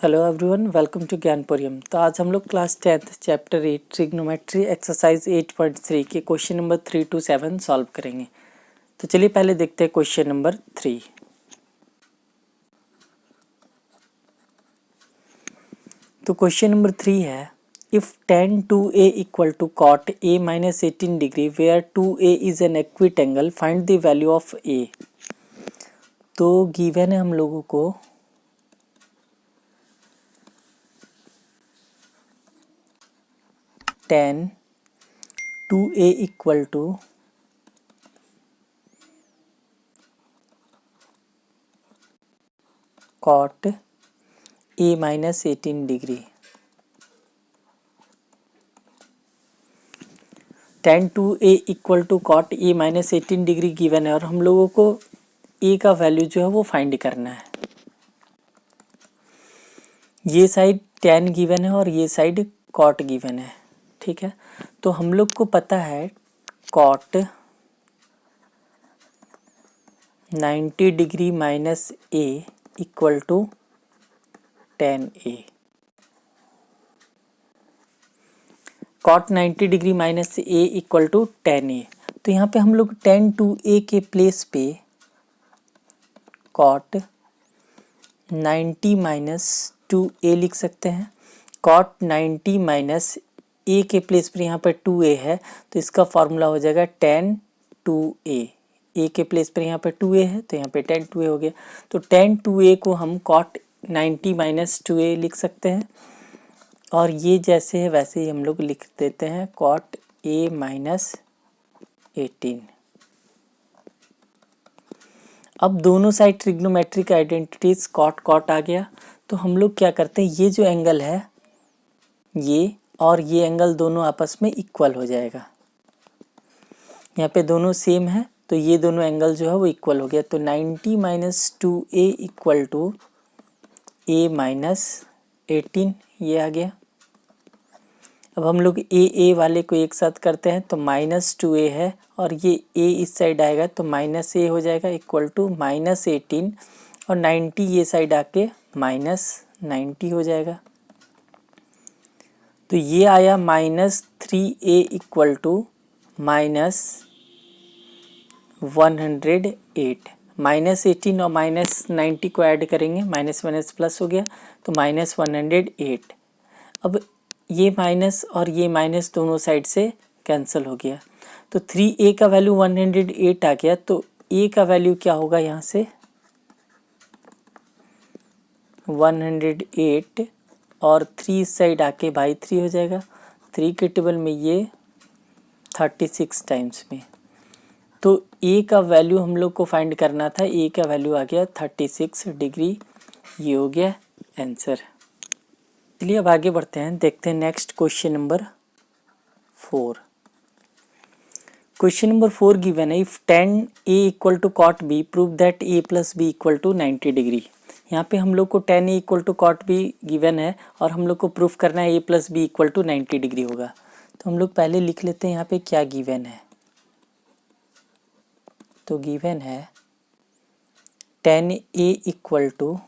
Hello everyone, welcome to Gyanpurium. तो आज हम लोग class 10th chapter 8 trigonometry exercise 8.3 के क्वेश्चन नंबर 3 to 7 सॉल्व करेंगे। तो चलिए पहले देखते हैं क्वेश्चन नंबर 3। तो क्वेश्चन नंबर 3 है, if tan 2a equal to cot a minus 18 degree where 2a is an acute angle, find the value of a। तो गिवन है हम लोगों को tan 2a equal to cot a minus 18 degree. tan 2a equal to cot a minus 18 degree given है और हम लोगों को a का वैल्यू जो है वो फाइंड करना है। ये साइड tan गिवन है और ये साइड cot गिवन है, ठीक है। तो हम लोग को पता है cot 90 degree minus a equal to tan a। cot 90 degree minus a equal to tan a। तो यहाँ पे हम लोग tan 2a के प्लेस पे cot 90 माइनस 2a लिख सकते हैं। cot 90 माइनस a के प्लेस पर यहाँ पर 2a है, तो इसका फॉर्मूला हो जाएगा tan 2a। a के प्लेस पर यहाँ पर 2a है, तो यहाँ पे tan 2a हो गया। तो tan 2a को हम cot 90 माइनस 2a लिख सकते हैं, और ये जैसे है वैसे ही हम लोग लिख देते हैं cot a माइनस 18। अब दोनों साइड ट्रिग्नोमेट्रिक आइडेंटिटीज cot आ गया। तो हम लोग क्या करते हैं, ये जो एंगल है ये और ये एंगल दोनों आपस में इक्वल हो जाएगा। यहाँ पे दोनों सेम है, तो ये दोनों एंगल जो है वो इक्वल हो गया। तो 90 minus 2a equal to a minus 18 ये आ गया। अब हम लोग a वाले को एक साथ करते हैं, तो माइनस 2a है और ये a इस साइड आएगा तो माइनस a हो जाएगा इक्वल टू माइनस 18, और 90 ये साइड आके माइनस 90 हो जाएगा। तो ये आया minus 3a equal to minus 108। Minus 18 और माइनस 90 को ऐड करेंगे, माइनस माइनस प्लस हो गया तो माइनस 108। अब ये माइनस और ये माइनस दोनों साइड से कैंसिल हो गया, तो 3a का वैल्यू 108 आ गया। तो a का वैल्यू क्या होगा यहाँ से 108, और 3 इस साइड आके बाई 3 हो जाएगा। 3 के टेबल में ये 36 टाइम्स में। तो a का वैल्यू हम लोग को फाइंड करना था, a का वैल्यू आ गया 36 डिग्री। ये हो गया आंसर। चलिए अब आगे बढ़ते हैं, देखते हैं next question number 4। Question number 4 given है, if tan a equal to cot b prove that a plus b equal to 90 degree. यहाँ पे हम लोग को tan a equal to cot b given है और हम लोग को प्रूफ करना है a plus b equal to 90 degree होगा। तो हम लोग पहले लिख लेते हैं यहाँ पे क्या गिवन है। तो गिवन है tan a equal to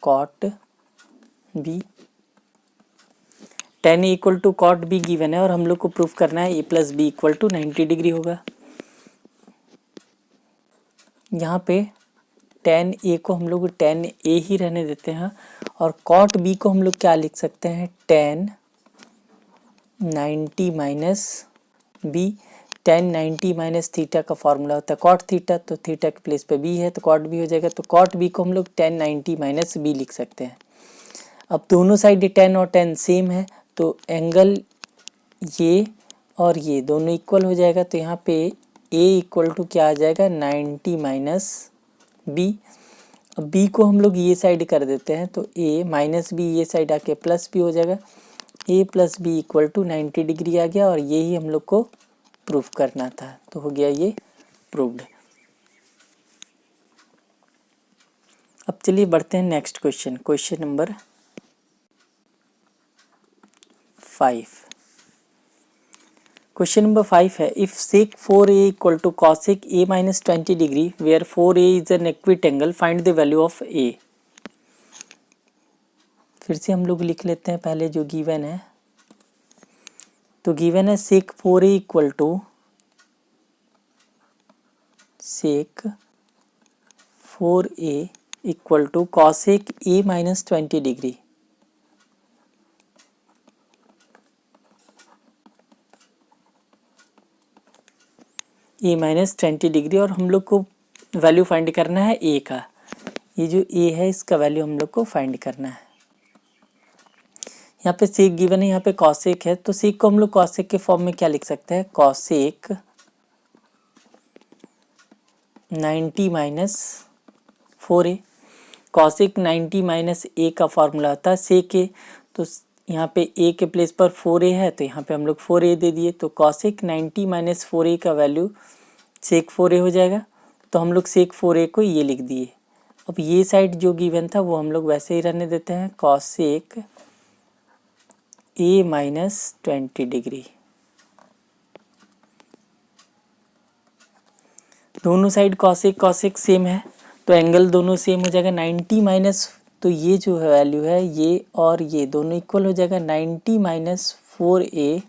cot b। tan a equal to cot b given है और हम लोग को प्रूफ करना है a plus b equal to 90 degree होगा। यहाँ पे tan a को हम लोग tan a ही रहने देते हैं, और cot b को हम लोग क्या लिख सकते हैं tan 90 minus b। tan 90 minus theta का फॉर्मूला होता है cot थीटा, तो थीटा के प्लेस पे b है तो cot b हो जाएगा। तो cot b को हम लोग tan 90 माइनस b लिख सकते हैं। अब दोनों साइड tan और tan सेम है, तो एंगल ये और ये दोनों इक्वल हो जाएगा। तो यहाँ पे a इक्वल टू क्या आ जाएगा 90 माइनस b। अब b को हम लोग ये साइड कर देते हैं, तो a माइनस b ये साइड आके प्लस b हो जाएगा। a plus b equal to 90 degree आ गया, और ये ही हम लोग को प्रूफ करना था, तो हो गया ये प्रूव्ड। अब चलिए बढ़ते हैं next question, question number 5। Question number 5 है, if sec 4a equal to cosec a minus 20 degree where 4a is an acute angle find the value of a। फिर से हम लोग लिख लेते हैं पहले जो गिवन है। तो गिवन है sec 4a equal to sec 4a equal to cosec a minus 20 degree. A minus 20 degree और हम लोग को वैल्यू फाइंड करना है ए का। ये जो ए है इसका वैल्यू हम लोग को फाइंड करना है। यहाँ पे सेक गिवन है, यहाँ पे कॉसेक है, तो सेक को हम लोग कॉसेक के फॉर्म में क्या लिख सकते हैं, cosec 90 minus 4a। Cosec 90 minus A का फॉर्मूला होता है सेक ए, तो यहाँ पे ए के प्लेस पर 4a है तो यहाँ पे हम लोग 4a दे दिए, तो कॉसेक 90 माइनस 4a का वैल्यू सेक 4a हो जाएगा। तो हम लोग सेक 4a को ये लिख दिए। अब ये साइड जो गिवन था वो हम लोग वैसे ही रहने देते हैं, कॉसेक a माइनस 20 डिग्री। दोनों साइड कॉसेक कॉसेक सेम है तो एंगल दोनों सेम हो जाएगा। 90 माइनस, तो ये जो वैल्यू है ये और ये दोनों इक्वल हो जाएगा। 90 माइनस 4a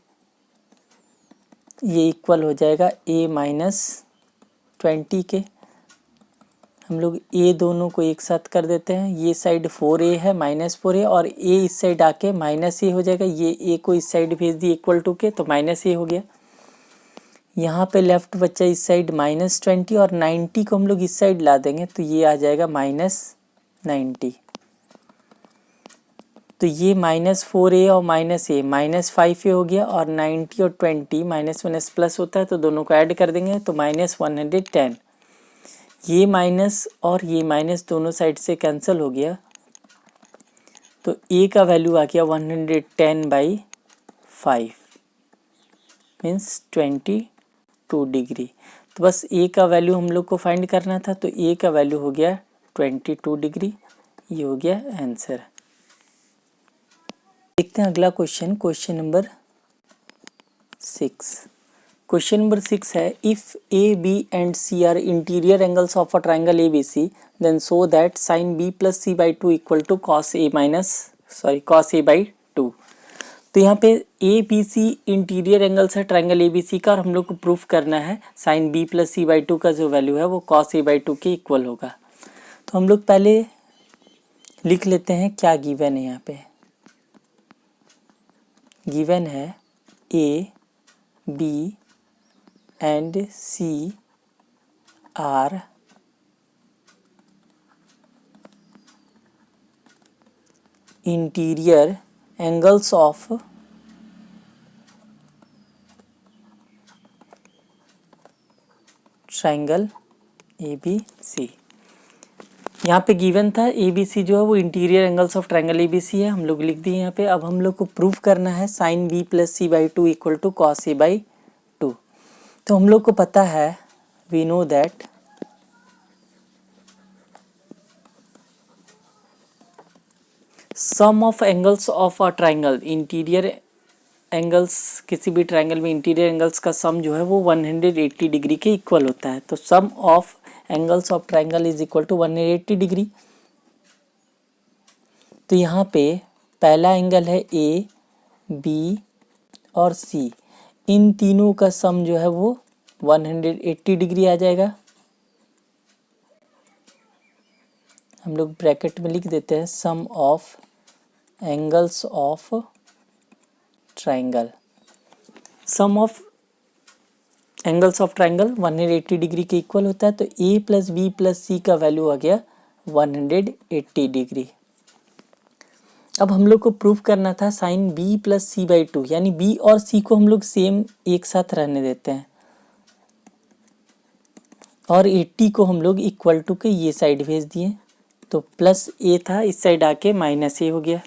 ये इक्वल हो जाएगा a माइनस 20 के। हम लोग a दोनों को एक साथ कर देते हैं, ये साइड 4a है माइनस 4a और a इस साइड आके माइनस a हो जाएगा। ये a को इस साइड भेज दिए इक्वल टू के, तो माइनस a हो गया। यहाँ पे लेफ्ट बच्चा इस साइड माइनस 20 और 90 को हम लोग इस साइड ला देंगे तो ये आ जाएगा माइनस 90। तो ये माइनस 4a और माइनस a माइनस 5a हो गया और 90 और 20 माइनस माइनस प्लस होता है तो दोनों को ऐड कर देंगे तो माइनस 110। ये माइनस और ये माइनस दोनों साइड से कैंसिल हो गया तो a का वैल्यू आ गया 110/5 मीन्स 22 डिग्री। तो बस a का वैल्यू हम लोग को फाइंड करना था, तो a का वैल्यू हो गया 22 डिग्री। ये हो गया आंसर। देखते हैं अगला question, question number 6। Question number 6 है, if A B and C are interior angles of a triangle A B C then so that sine B plus C by 2 equal to cos A by 2। तो यहाँ पे A B C interior angles है triangle A B C का और हम लोग को proof करना है sine B plus C by 2 का जो वैल्यू है वो कॉस ए बाई 2 के इक्वल होगा। तो हम लोग पहले लिख लेते हैं क्या गिवन है। यहाँ पे गिवन है A B and C are interior angles of triangle A B C. यहाँ पे गिवन था ए बी सी जो है वो interior angles of triangle A B C है, हम लोग लिख दिए यहाँ पे। अब हम लोग को प्रूफ करना है sine B plus C by 2 equal to cos A by 2। तो हम लोग को पता है, we know that sum of angles of a triangle, interior angles किसी भी ट्राइंगल में इंटीरियर एंगल्स का सम जो है वो 180 डिग्री के इक्वल होता है। तो sum of angles of triangle is equal to 180 degree. तो यहाँ पे पहला एंगल है ए बी और सी, इन तीनों का सम जो है वो 180 डिग्री आ जाएगा। हम लोग ब्रैकेट में लिख देते हैं sum of angles of triangle. Sum of angles of triangle 180 degree के इक्वल होता है। तो A plus B plus C का वैल्यू आ गया 180 डिग्री। अब हम लोग को प्रूफ करना था sine B plus C by 2, यानी बी और सी को हम लोग सेम एक साथ रहने देते हैं और 80 को हम लोग इक्वल टू के ये साइड भेज दिए तो प्लस ए था इस साइड आके माइनस ए हो गया।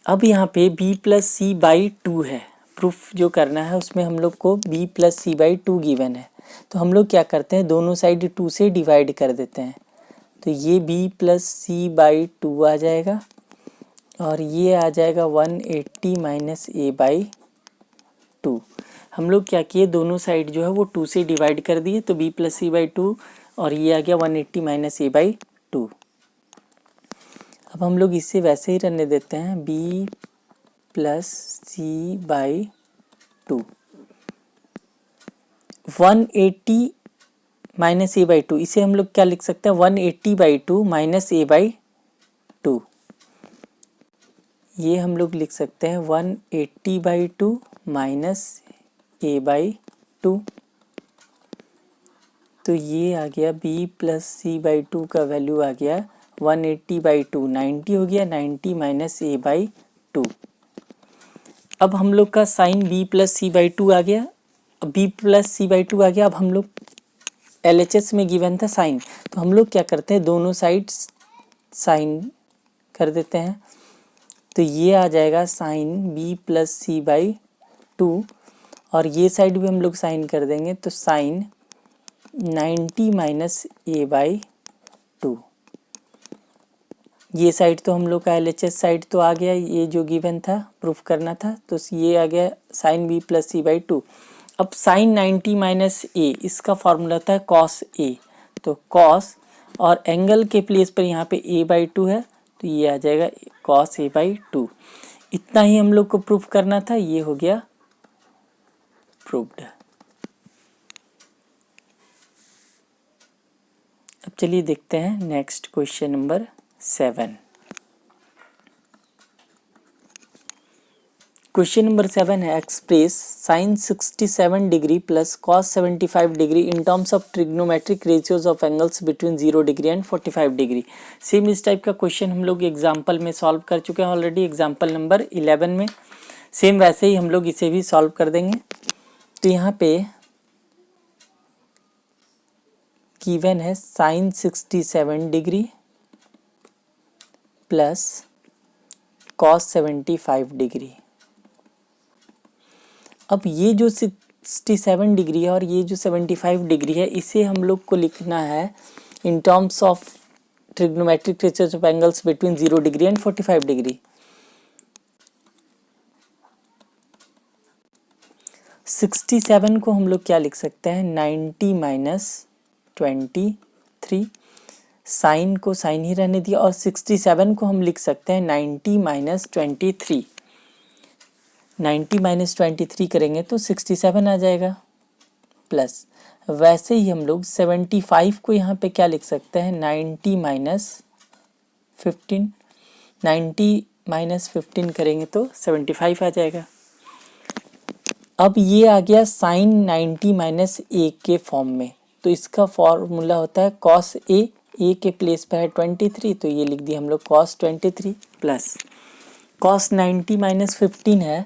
अब यहाँ पे b प्लस सी बाई 2 है, प्रूफ जो करना है उसमें हम लोग को b plus C by 2 given है। तो हम लोग क्या करते हैं, दोनों साइड 2 से डिवाइड कर देते हैं। तो ये b प्लस सी बाई 2 आ जाएगा और ये आ जाएगा 180 माइनस ए बाई 2। हम लोग क्या किए, दोनों साइड जो है वो 2 से डिवाइड कर दिए, तो b प्लस सी बाई 2 और ये आ गया 180 माइनस ए बाई 2। अब हम लोग इसे वैसे ही रहने देते हैं, b plus C by 2। 180 minus A by 2, इसे हम लोग क्या लिख सकते हैं, 180 बाई 2 माइनस ए बाई 2। ये हम लोग लिख सकते हैं 180 बाई 2 माइनस ए बाई 2। तो ये आ गया b प्लस सी बाई 2 का वैल्यू आ गया 180 बाई 2, 90 हो गया, 90 माइनस ए बाई 2। अब हम लोग का sine b plus C by 2 आ गया, b प्लस सी बाई 2 आ गया। अब हम लोग LHS में गिवन था साइन, तो हम लोग क्या करते हैं, दोनों साइड साइन कर देते हैं। तो ये आ जाएगा sine b plus C by 2 और ये साइड भी हम लोग साइन कर देंगे, तो साइन 90 माइनस ए बाई 2। ये साइड तो हम लोग का LHS साइड तो आ गया, ये जो गिवन था प्रूफ करना था, तो ये आ गया sine b plus C by 2। अब साइन 90 माइनस ए, इसका फॉर्मूला होता है कॉस ए, तो कॉस और एंगल के प्लेस पर यहाँ पे a बाई 2 है, तो ये आ जाएगा कॉस ए बाई 2। इतना ही हम लोग को प्रूफ करना था, ये हो गया प्रूव्ड। अब चलिए देखते हैं next question number 7। Question number 7 है, express sine 67 degree plus cos 75 degree in terms of trigonometric ratios of angles between 0 degree and 45 degree. Same इस टाइप का क्वेश्चन हम लोग एग्जाम्पल में सॉल्व कर चुके हैं ऑलरेडी, एग्जाम्पल नंबर 11 में। सेम वैसे ही हम लोग इसे भी सॉल्व कर देंगे। तो यहाँ पे गिवन है sine 67 degree plus cos 75 degree. अब ये जो 67 डिग्री है और ये जो 75 डिग्री है, इसे हम लोग को लिखना है इन terms of trigonometric ratios of angles between 0 degree and 45 degree. 67 को हम लोग क्या लिख सकते हैं, 90 माइनस 23। साइन को साइन ही रहने दिया, और 67 को हम लिख सकते हैं 90 माइनस 23। 90 माइनस 23 करेंगे तो 67 आ जाएगा, प्लस वैसे ही हम लोग 75 को यहाँ पे क्या लिख सकते हैं, 90 माइनस 15। 90 माइनस 15 करेंगे तो 75 आ जाएगा। अब ये आ गया साइन 90 माइनस ए के फॉर्म में, तो इसका फॉर्मूला होता है कॉस ए, ए के प्लेस पर है 23, तो ये लिख दिया हम लोग कॉस 23 प्लस कॉस 90 माइनस 15 है,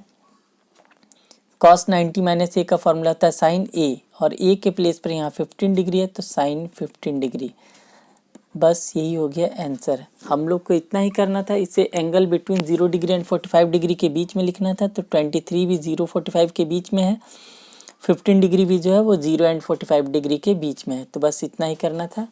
कॉस 90 माइनस ए का फॉर्मूला होता है साइन ए, और ए के प्लेस पर यहाँ 15 डिग्री है, तो साइन 15 डिग्री। बस यही हो गया आंसर। हम लोग को इतना ही करना था, इसे angle between 0 degree and 45 degree के बीच में लिखना था, तो 23 भी 0-45 के बीच में है, 15 डिग्री भी जो है वो 0 एंड 45 डिग्री के बीच में है। तो बस इतना ही करना था।